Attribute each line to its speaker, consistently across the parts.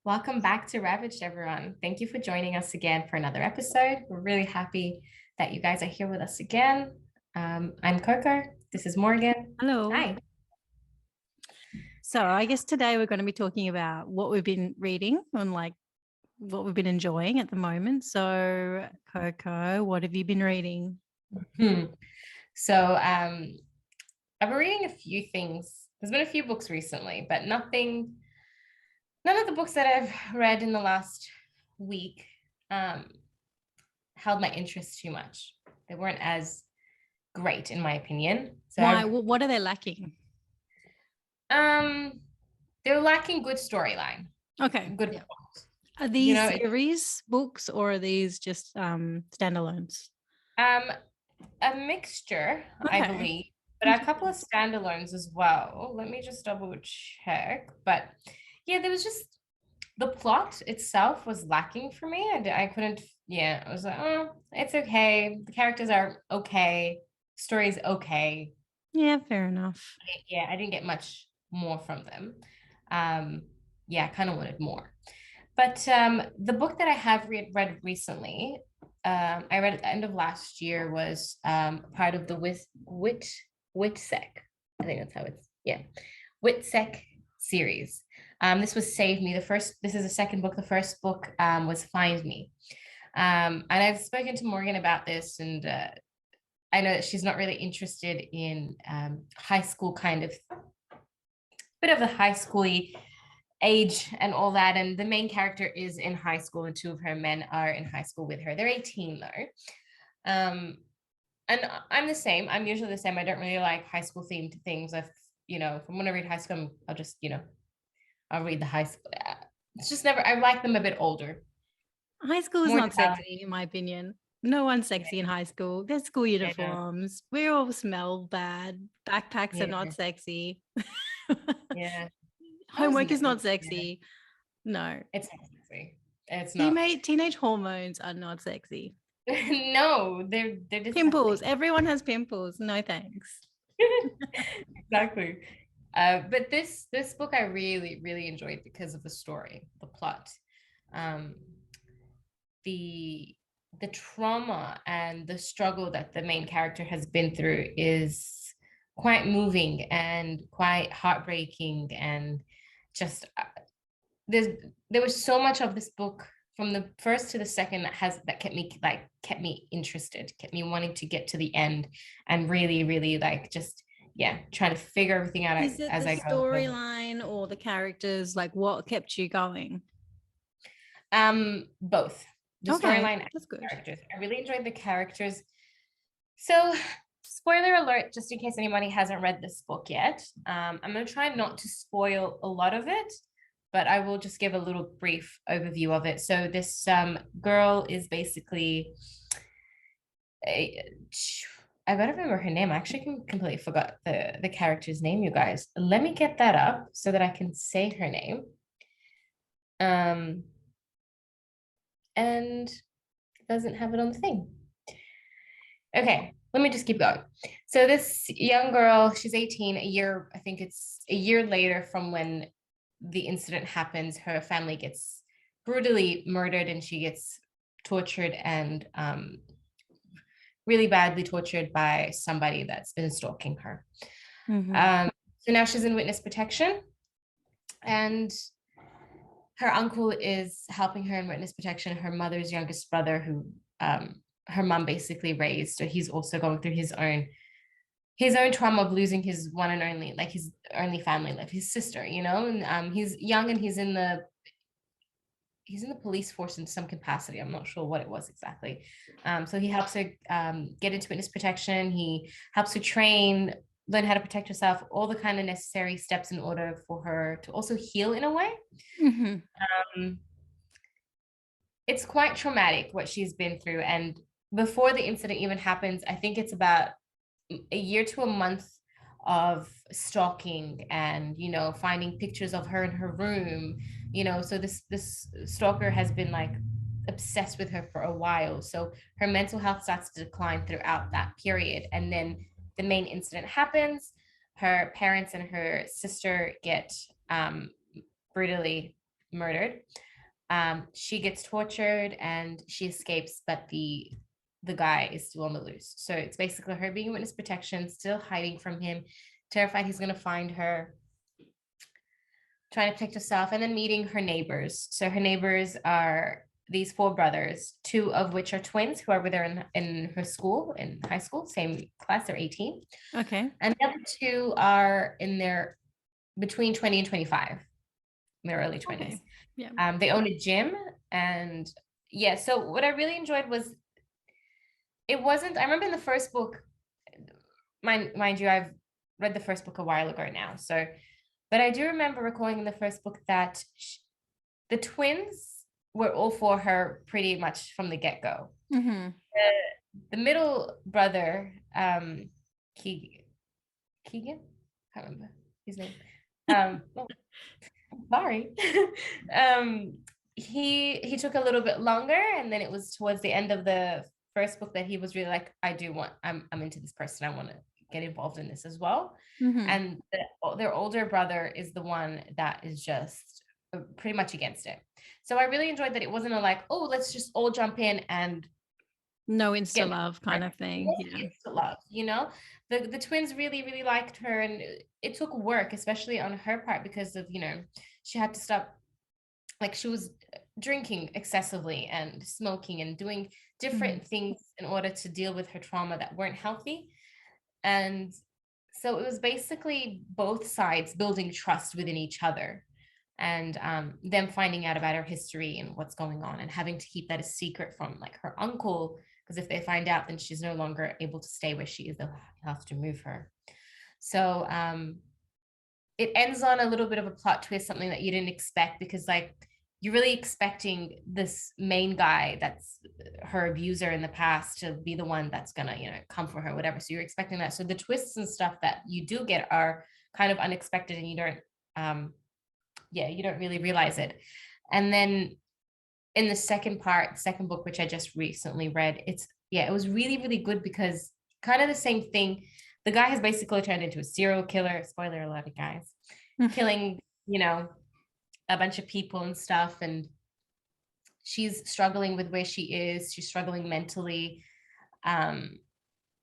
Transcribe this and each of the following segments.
Speaker 1: Welcome back to Ravaged, everyone. Thank you for joining us again for another episode. We're really happy that you guys are here with us again. I'm Coco. This is Morgan.
Speaker 2: Hello.
Speaker 1: Hi.
Speaker 2: So I guess today we're going to be talking about what we've been reading and what we've been enjoying at the moment. So Coco, what have you been reading?
Speaker 1: Hmm. So I've been reading a few things. There's been a few books recently, but none of the books that I've read in the last week um, held my interest too much. They weren't as great, in my opinion. So
Speaker 2: Why?
Speaker 1: I've
Speaker 2: What are they lacking?
Speaker 1: um, they're lacking good storyline,
Speaker 2: Okay.
Speaker 1: good
Speaker 2: Yeah.
Speaker 1: plot.
Speaker 2: Are
Speaker 1: You
Speaker 2: these
Speaker 1: know,
Speaker 2: series books or are these just standalones?
Speaker 1: Um, a mixture, I
Speaker 2: Okay.
Speaker 1: believe, but a couple
Speaker 2: Interesting.
Speaker 1: of standalones as well. Let me just double check. But yeah, there was just the plot itself was lacking for me. I couldn't, yeah, I was like, oh, it's okay. The characters are okay. Story's okay.
Speaker 2: Yeah, fair enough.
Speaker 1: Yeah, I didn't get much more from them. Um, yeah, I kind of wanted more. But the book that I have read recently, I read at the end of last year, was part of the WITSEC. I think that's how it's, yeah, WITSEC series. This was Save Me. This is the second book. The first book was Find Me. And I've spoken to Morgan about this, and I know that she's not really interested in high school kind of, bit of a high schooly age and all that. And the main character is in high school, and two of her men are in high school with her. They're 18 though. Um, and I'm the same. I'm usually the same. I don't really like high school themed things. If I'm gonna read high school, I'll just, I'll read the high school. It's just never, I like them a bit older,
Speaker 2: High school is
Speaker 1: more
Speaker 2: not
Speaker 1: developed.
Speaker 2: sexy, in my opinion. No one's sexy in high school. There's school
Speaker 1: Yeah,
Speaker 2: uniforms. We all smell bad. Backpacks are
Speaker 1: yeah,
Speaker 2: not sexy.
Speaker 1: yeah. I was,
Speaker 2: Homework is not
Speaker 1: yeah,
Speaker 2: sexy. No.
Speaker 1: it's not sexy. It's not.
Speaker 2: Teenage hormones are not sexy.
Speaker 1: No, they're
Speaker 2: Pimples.
Speaker 1: disgusting.
Speaker 2: Everyone has pimples. No thanks.
Speaker 1: Exactly. But this book I really really enjoyed because of the story, the plot, um, the the trauma and the struggle that the main character has been through is quite moving and quite heartbreaking, and just there was so much of this book from the first to the second that kept me interested, kept me wanting to get to the end, and really really like just, yeah, trying to figure everything out
Speaker 2: Is it
Speaker 1: as
Speaker 2: the
Speaker 1: I go.
Speaker 2: storyline or the characters? Like what kept you going?
Speaker 1: Both the
Speaker 2: Okay,
Speaker 1: storyline and
Speaker 2: that's
Speaker 1: the
Speaker 2: good.
Speaker 1: characters. I really enjoyed the characters. So, spoiler alert, just in case anybody hasn't read this book yet, I'm going to try not to spoil a lot of it, but I will just give a little brief overview of it. So, this girl is basically, a, I gotta remember her name. I actually completely forgot the character's name, you guys. Let me get that up so that I can say her name. Um, and it doesn't have it on the thing. Okay, let me just keep going. So this young girl, she's 18, I think it's a year later from when the incident happens, her family gets brutally murdered, and she gets tortured and really badly tortured by somebody that's been stalking her.
Speaker 2: Mm-hmm.
Speaker 1: So now she's in witness protection, and her uncle is helping her in witness protection. Her mother's youngest brother, who her mom basically raised, so he's also going through his own trauma of losing his one and only, like his only family left, his sister, and he's young, and he's in the police force in some capacity. I'm not sure what it was exactly. So he helps her get into witness protection. He helps her train, learn how to protect herself, all the kind of necessary steps in order for her to also heal in a way.
Speaker 2: Mm-hmm.
Speaker 1: Um, it's quite traumatic what she's been through. And before the incident even happens, I think it's about a year to a month of stalking and finding pictures of her in her room. So this stalker has been like obsessed with her for a while, so her mental health starts to decline throughout that period, and then the main incident happens. Her parents and her sister get brutally murdered. She gets tortured and she escapes, but the guy is still on the loose. So it's basically her being witness protection, still hiding from him, terrified he's going to find her, trying to protect herself, and then meeting her neighbors. So her neighbors are these four brothers, two of which are twins who are with her in her school, in high school, same class, they're 18.
Speaker 2: Okay.
Speaker 1: And the other two are in their between 20 and 25, in their early 20s.
Speaker 2: Okay. Yeah.
Speaker 1: They own a gym. And yeah, so what I really enjoyed was, it wasn't, I remember in the first book, mind you, I've read the first book a while ago now. So, but I do remember recalling in the first book that the twins were all for her pretty much from the get-go.
Speaker 2: Mm-hmm.
Speaker 1: The middle brother, Keegan, can't remember his name. Oh, sorry. He took a little bit longer, and then it was towards the end of the first book that he was really like, I'm into this person, I want to get involved in this as well.
Speaker 2: Mm-hmm.
Speaker 1: And their older brother is the one that is just pretty much against it. So I really enjoyed that it wasn't a like, oh, let's just all jump in and
Speaker 2: no insta love kind of thing.
Speaker 1: Yeah. Insta love, you know. The twins really, really liked her, and it took work, especially on her part, because of, you know, she had to stop, like she was drinking excessively and smoking and doing different things in order to deal with her trauma that weren't healthy. And so it was basically both sides building trust within each other, and them finding out about her history and what's going on, and having to keep that a secret from like her uncle, because if they find out, then she's no longer able to stay where she is, they'll have to move her. So it ends on a little bit of a plot twist, something that you didn't expect, because like you're really expecting this main guy that's her abuser in the past to be the one that's gonna, you know, come for her, whatever. So you're expecting that. So the twists and stuff that you do get are kind of unexpected, and you don't really realize it. And then in the second book, which I just recently read, it was really, really good, because kind of the same thing. The guy has basically turned into a serial killer, spoiler alert, guys, killing, you know, a bunch of people and stuff. And she's struggling with where she is. She's struggling mentally,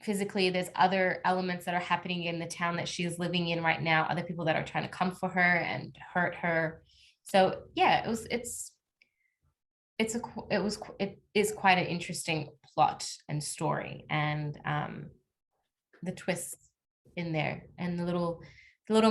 Speaker 1: physically. There's other elements that are happening in the town that she's living in right now, other people that are trying to come for her and hurt her. So yeah, it is quite an interesting plot and story, and the twists in there and the little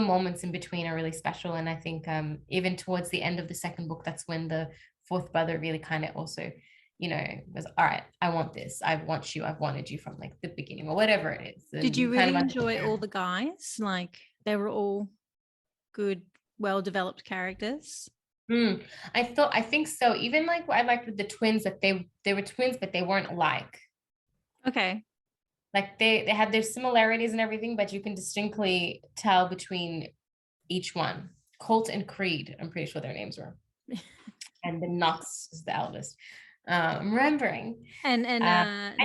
Speaker 1: moments in between are really special. And I think even towards the end of the second book, that's when the fourth brother really kind of also, you know, was, all right, I want this, I've wanted you from like the beginning, or whatever it is. And
Speaker 2: did you really
Speaker 1: kind of
Speaker 2: enjoy all the guys? Like they were all good, well-developed characters?
Speaker 1: I think so. Even like what I liked with the twins, that they were twins, but they weren't alike.
Speaker 2: Okay.
Speaker 1: Like they had their similarities and everything, but you can distinctly tell between each one. Colt and Creed, I'm pretty sure their names were. And then Knox is the eldest. I'm remembering.
Speaker 2: And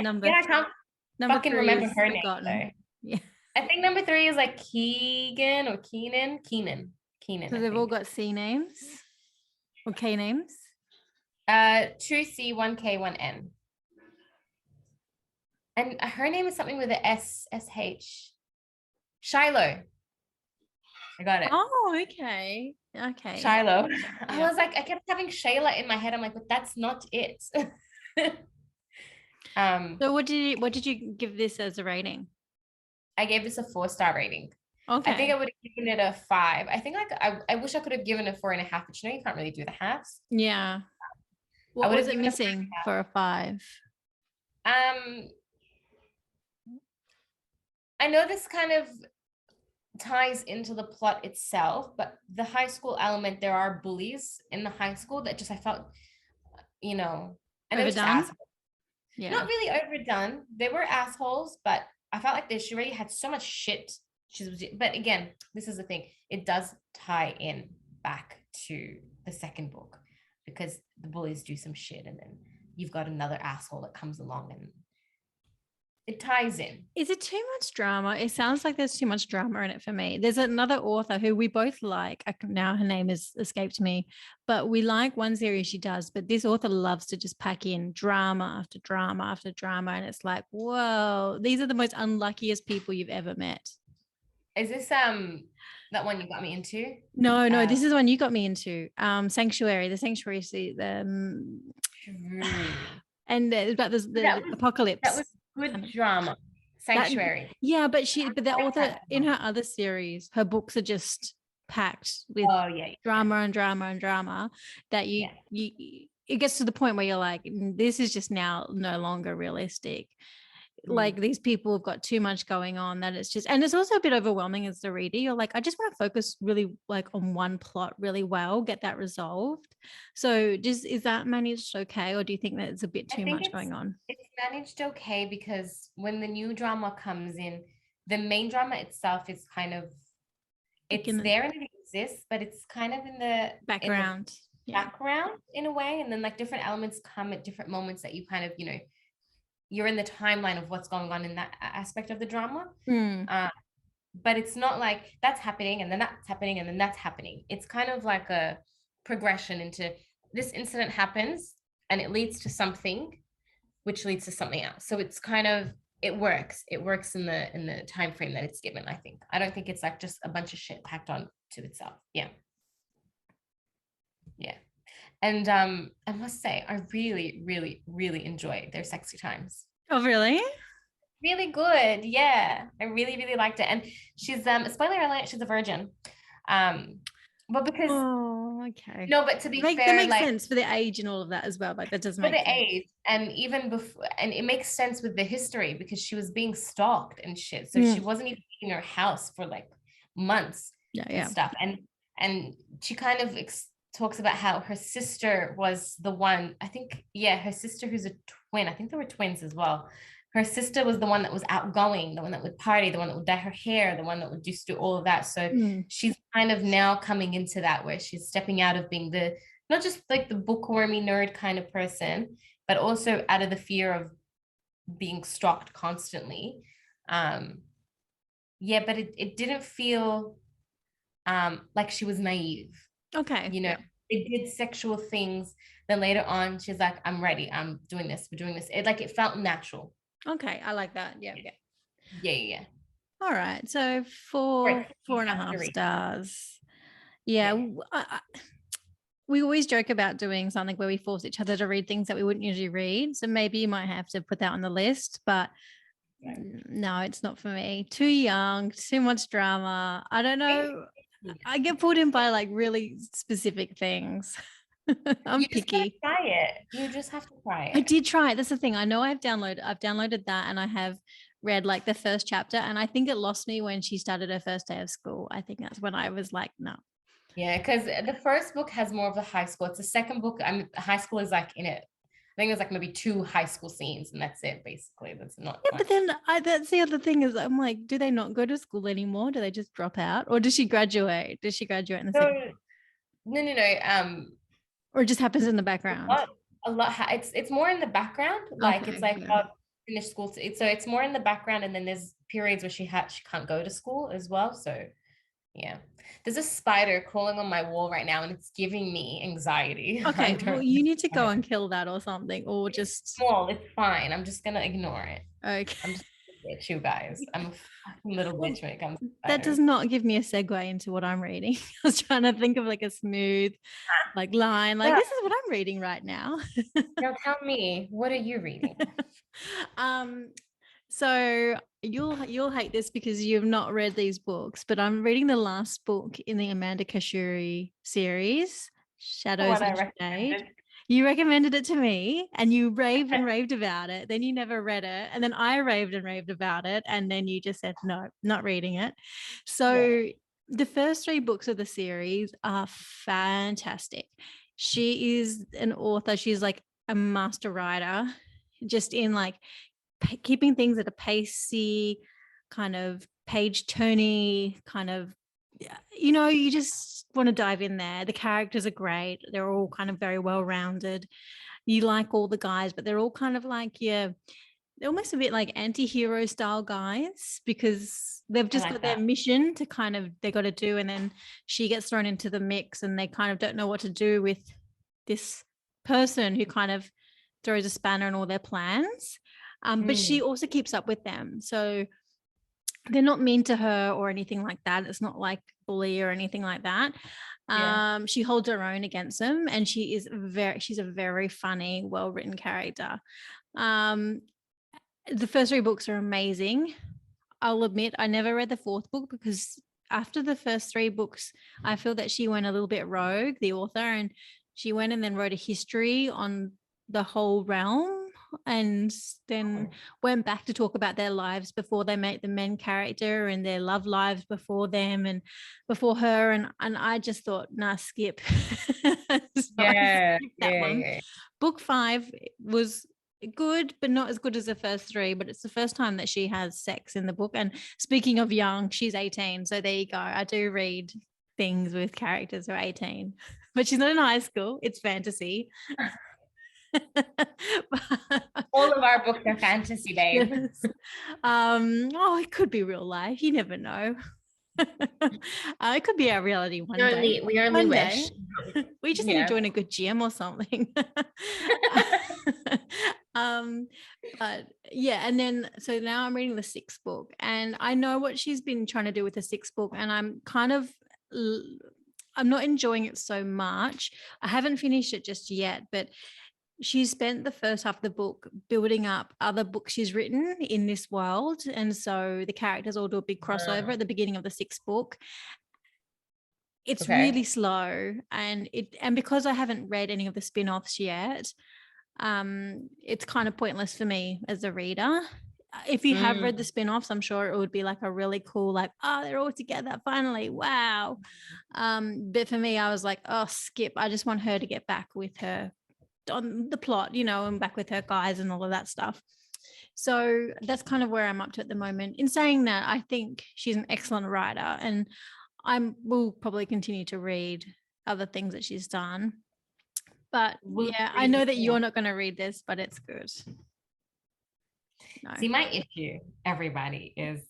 Speaker 2: number
Speaker 1: I can't fucking
Speaker 2: three
Speaker 1: remember
Speaker 2: is
Speaker 1: her
Speaker 2: forgotten.
Speaker 1: name.
Speaker 2: Yeah.
Speaker 1: I think number 3 is like Keegan or Keenan.
Speaker 2: So they've all got C names or K names?
Speaker 1: 2C, 1K, 1N. And her name is something with a SH. Shiloh. I got it.
Speaker 2: Oh, okay.
Speaker 1: Shiloh.
Speaker 2: Yeah.
Speaker 1: I was like, I kept having Shayla in my head. I'm like, but that's not it.
Speaker 2: So what did you give this as a rating?
Speaker 1: I gave this a 4-star rating.
Speaker 2: Okay.
Speaker 1: I think I would have given it a 5. I think like I wish I could have given it 4.5, but you know, you can't really do the halves.
Speaker 2: Yeah. What was it missing for a 5?
Speaker 1: I know this kind of ties into the plot itself, but the high school element, there are bullies in the high school that just, I felt, you know, and they were just assholes. Yeah. Not really overdone. They were assholes, but I felt like she already had so much shit. But again, this is the thing. It does tie in back to the second book, because the bullies do some shit, and then you've got another asshole that comes along, and it ties in.
Speaker 2: Is it too much drama? It sounds like there's too much drama in it for me. There's another author who we both like. Now her name has escaped me, but we like one series she does. But this author loves to just pack in drama after drama after drama. And it's like, whoa, these are the most unluckiest people you've ever met.
Speaker 1: Is this that one you got me into?
Speaker 2: No, this is one you got me into. Sanctuary, the Sanctuary, and about the apocalypse.
Speaker 1: That was good drama. Sanctuary.
Speaker 2: But that author in her other series, her books are just packed with drama and drama and drama that you it gets to the point where you're like, this is just now no longer realistic. Like these people have got too much going on that it's just, and it's also a bit overwhelming as the reader. You're like, I just want to focus really like on one plot really well, get that resolved. So is that managed okay? Or do you think that it's a bit too much going on?
Speaker 1: It's managed okay because when the new drama comes in, the main drama itself is kind of, it's there and it exists, but it's kind of in the
Speaker 2: background.
Speaker 1: Background in a way. And then like different elements come at different moments that you kind of, you know, you're in the timeline of what's going on in that aspect of the drama. But it's not like that's happening and then that's happening and then that's happening. It's kind of like a progression into this incident happens and it leads to something, which leads to something else. So it's kind of, it works in the time frame that it's given. I think I don't think it's like just a bunch of shit packed on to itself. Yeah. And I must say, I really, really, really enjoy their sexy times.
Speaker 2: Oh, really?
Speaker 1: Really good. Yeah. I really, really liked it. And she's spoiler alert, she's a virgin. But because
Speaker 2: okay.
Speaker 1: No, but to be fair,
Speaker 2: that makes sense for the age and all of that as well. Like that does make sense. For the age,
Speaker 1: and even before, and it makes sense with the history because she was being stalked and shit. So she wasn't even in her house for like months and stuff. And she kind of talks about how her sister was the one, I think, her sister who's a twin. I think they were twins as well. Her sister was the one that was outgoing, the one that would party, the one that would dye her hair, the one that would just do all of that. So she's kind of now coming into that where she's stepping out of being the, not just like the bookwormy nerd kind of person, but also out of the fear of being stalked constantly. But it didn't feel like she was naive.
Speaker 2: Okay.
Speaker 1: You know, it did sexual things. Then later on, she's like, I'm ready. I'm doing this. We're doing this. It felt natural.
Speaker 2: Okay. I like that. Yeah.
Speaker 1: All
Speaker 2: right. So 4.5 stars. Yeah. We always joke about doing something where we force each other to read things that we wouldn't usually read. So maybe you might have to put that on the list, but no, it's not for me. Too young, too much drama. I don't know. I get pulled in by like really specific things. I'm picky.
Speaker 1: You just have to try it.
Speaker 2: I did try it. That's the thing. I know I've downloaded that and I have read like the first chapter, and I think it lost me when she started her first day of school. I think that's when I was like, no.
Speaker 1: Yeah, because the first book has more of the high school. It's the second book. High school is like in it. I think there's like maybe 2 high school scenes and that's it basically. That's not
Speaker 2: much. But then that's the other thing is I'm like, do they not go to school anymore? Do they just drop out? Or does she graduate? Does she graduate in the second book?
Speaker 1: No.
Speaker 2: Or it just happens in the background?
Speaker 1: A lot. It's more in the background. Like it's like finish school. So it's more in the background, and then there's periods where she can't go to school as well. So yeah. There's a spider crawling on my wall right now and it's giving me anxiety.
Speaker 2: Okay, well, you need to go and kill that or something, or just...
Speaker 1: Small, it's fine. I'm just going to ignore it.
Speaker 2: Okay.
Speaker 1: I'm just going to bitch, you guys. I'm a fucking little bitch when it comes to spiders.
Speaker 2: That does not give me a segue into what I'm reading. I was trying to think of like a smooth like line. Like, this is what I'm reading right now.
Speaker 1: Now tell me, what are you reading?
Speaker 2: So you'll hate this because you've not read these books, but I'm reading the last book in the Amanda Cashure series, Shadows and Shade. You recommended it to me and you raved and raved about it. Then you never read it. And then I raved and raved about it. And then you just said, no, not reading it. So the first 3 books of the series are fantastic. She is an author. She's like a master writer, just in like keeping things at a pacey, kind of page turny, kind of, you know, you just want to dive in there. The characters are great. They're all kind of very well rounded. You like all the guys, but they're all kind of like they're almost a bit like anti-hero style guys, because they've just got their
Speaker 1: that.
Speaker 2: mission to kind of, they got to do, and then she gets thrown into the mix and they kind of don't know what to do with this person who kind of throws a spanner in all their plans. But she also keeps up with them. So they're not mean to her or anything like that. It's not like bully or anything like that. She holds her own against them, and she's a very funny, well-written character. The first 3 books are amazing. I'll admit I never read the 4th book, because after the first 3 books, I feel that she went a little bit rogue, the author, and she went and then wrote a history on the whole realm, and then went back to talk about their lives before they met the main character, and their love lives before them and before her. And I just thought, nah, skip. One. Book 5 was good, but not as good as the first 3. But it's the first time that she has sex in the book. And speaking of young, she's 18. So there you go. I do read things with characters who are 18, but she's not in high school. It's fantasy.
Speaker 1: All of our books are fantasy, babe.
Speaker 2: Yes. It could be real life. You never know. It could be our reality one day.
Speaker 1: We only wish.
Speaker 2: We just need to join a good gym or something. But yeah, and then so now I'm reading the 6th book, and I know what she's been trying to do with the 6th book, and I'm not enjoying it so much. I haven't finished it just yet, but she spent the first half of the book building up other books she's written in this world. And so the characters all do a big crossover at the beginning of the 6th book. It's really slow. And because I haven't read any of the spin-offs yet, it's kind of pointless for me as a reader. If you have read the spin-offs, I'm sure it would be like a really cool, like, oh, they're all together finally, wow. But for me, I was like, oh, skip. I just want her to get back with her on the plot, and back with her guys and all of that stuff. So that's kind of where I'm up to at the moment. In saying that, I think she's an excellent writer, and I will probably continue to read other things that she's done. But yeah, I know that you're not going to read this, but it's good.
Speaker 1: See, my issue, everybody, is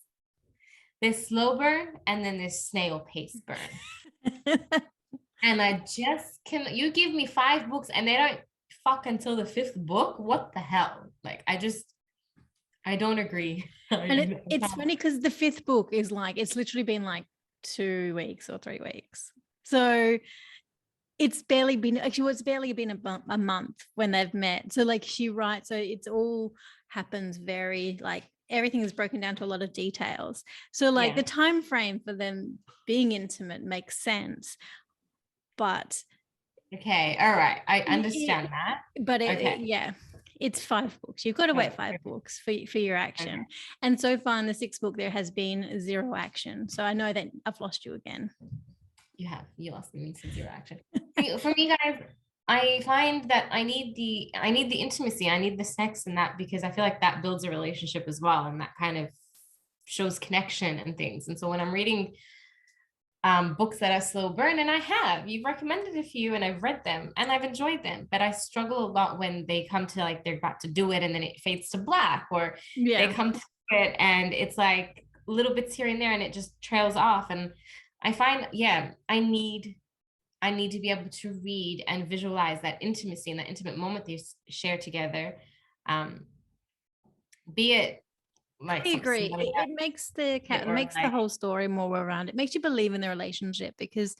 Speaker 1: this slow burn and then this snail pace burn. And I just you give me 5 books and they don't fuck until the 5th book. What the hell? Like, I don't agree.
Speaker 2: And it's funny because the 5th book is like, it's literally been like 2 weeks or 3 weeks. So it's barely been a month when they've met. So like she writes, so it's all happens very like, everything is broken down to a lot of details. So like the time frame for them being intimate makes sense. But
Speaker 1: okay, all right, I understand that.
Speaker 2: But it's 5 books. You've got to wait 5 books for your action. Okay. And so far in the 6th book, there has been 0 action. So I know that I've lost you again.
Speaker 1: You lost me to 0 action. For me, guys, I find that I need the intimacy. I need the sex and that, because I feel like that builds a relationship as well. And that kind of shows connection and things. And so when I'm reading books that are slow burn, and you've recommended a few and I've read them and I've enjoyed them, but I struggle a lot when they come to like, they're about to do it and then it fades to black, or they come to it and it's like little bits here and there and it just trails off. And I find, I need to be able to read and visualize that intimacy and that intimate moment they share together. Be it like, I agree.
Speaker 2: It makes the whole story more well-rounded. It makes you believe in the relationship, because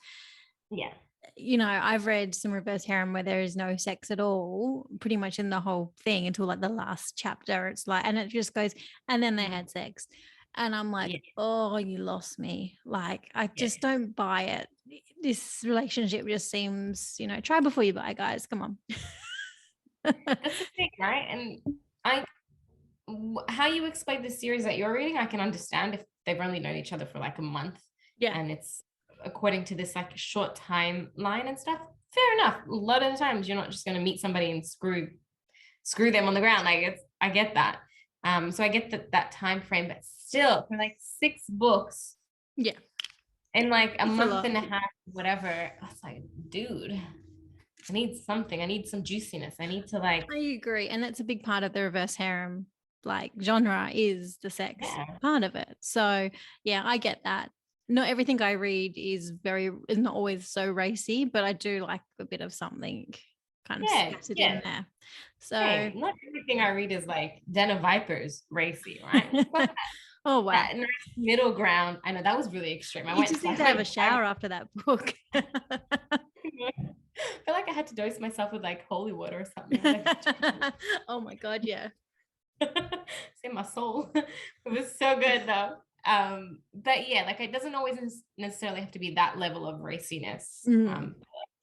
Speaker 2: I've read some reverse harem where there is no sex at all, pretty much in the whole thing until like the last chapter. It's like, and it just goes, and then they had sex, and I'm like, oh, you lost me. Like, I just don't buy it. This relationship just seems, try before you buy, guys. Come on.
Speaker 1: That's the thing, right? And how you explain the series that you're reading, I can understand if they've only known each other for like a month, and it's according to this like short timeline and stuff. Fair enough. A lot of the times you're not just going to meet somebody and screw them on the ground. Like, I get that. So I get that time frame, but still, for like 6 books, in like a month and a half, whatever, I was like, dude, I need something. I need some juiciness. I need to like.
Speaker 2: I agree, and that's a big part of the reverse harem like genre is the sex part of it. So yeah, I get that. Not everything I read is not always so racy, but I do like a bit of something kind of scattered in there. So
Speaker 1: not everything I read is like Den of Vipers racy, right?
Speaker 2: Oh wow.
Speaker 1: That nice middle ground. I know that was really extreme.
Speaker 2: You just need to have a shower after that book.
Speaker 1: I feel like I had to dose myself with like holy water or something.
Speaker 2: Oh my God, yeah.
Speaker 1: It's in my soul. It was so good though. But yeah, like it doesn't always necessarily have to be that level of raciness.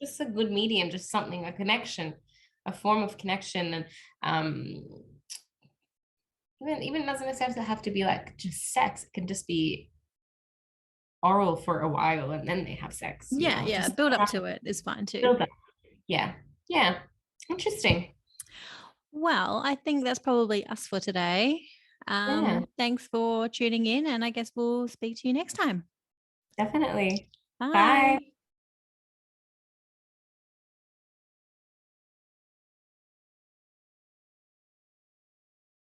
Speaker 1: Just a good medium, just something, a connection, a form of connection. And even doesn't necessarily have to be like just sex. It can just be oral for a while and then they have sex.
Speaker 2: Yeah, just build up to it is fine too.
Speaker 1: Build up. Yeah. Interesting.
Speaker 2: Well, I think that's probably us for today. Thanks for tuning in, and I guess we'll speak to you next time.
Speaker 1: Definitely.
Speaker 2: Bye.